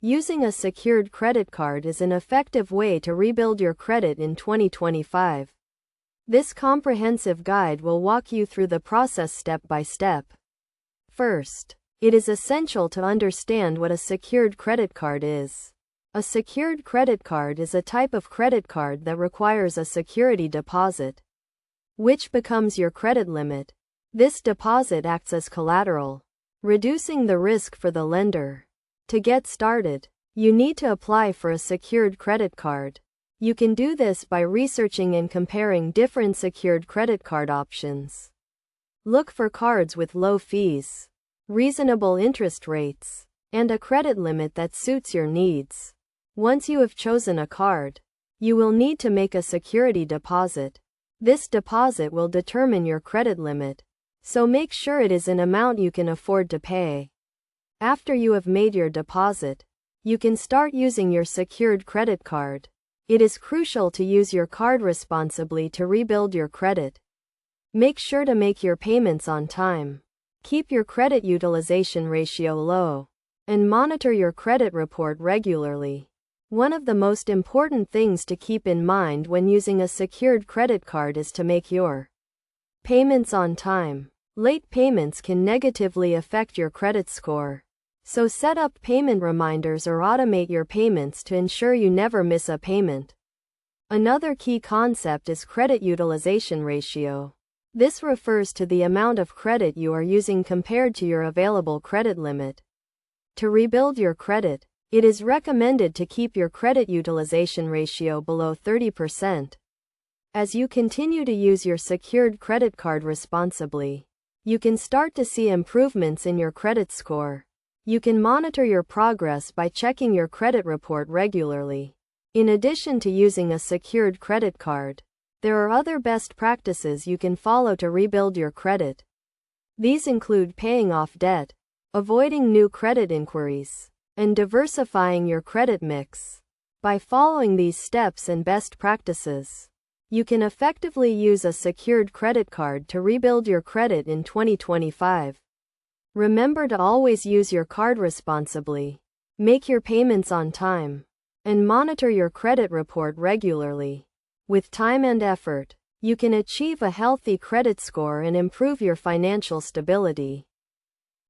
Using a secured credit card is an effective way to rebuild your credit in 2025. This comprehensive guide will walk you through the process step by step. First, it is essential to understand what a secured credit card is. A secured credit card is a type of credit card that requires a security deposit, which becomes your credit limit. This deposit acts as collateral, reducing the risk for the lender. To get started, you need to apply for a secured credit card. You can do this by researching and comparing different secured credit card options. Look for cards with low fees, reasonable interest rates, and a credit limit that suits your needs. Once you have chosen a card, you will need to make a security deposit. This deposit will determine your credit limit, so make sure it is an amount you can afford to pay. After you have made your deposit, you can start using your secured credit card. It is crucial to use your card responsibly to rebuild your credit. Make sure to make your payments on time. Keep your credit utilization ratio low, and monitor your credit report regularly. One of the most important things to keep in mind when using a secured credit card is to make your payments on time. Late payments can negatively affect your credit score, so set up payment reminders or automate your payments to ensure you never miss a payment. Another key concept is credit utilization ratio. This refers to the amount of credit you are using compared to your available credit limit. To rebuild your credit, it is recommended to keep your credit utilization ratio below 30%. As you continue to use your secured credit card responsibly, you can start to see improvements in your credit score. You can monitor your progress by checking your credit report regularly. In addition to using a secured credit card, there are other best practices you can follow to rebuild your credit. These include paying off debt, avoiding new credit inquiries, and diversifying your credit mix. By following these steps and best practices, you can effectively use a secured credit card to rebuild your credit in 2025. Remember to always use your card responsibly, make your payments on time, and monitor your credit report regularly. With time and effort, you can achieve a healthy credit score and improve your financial stability.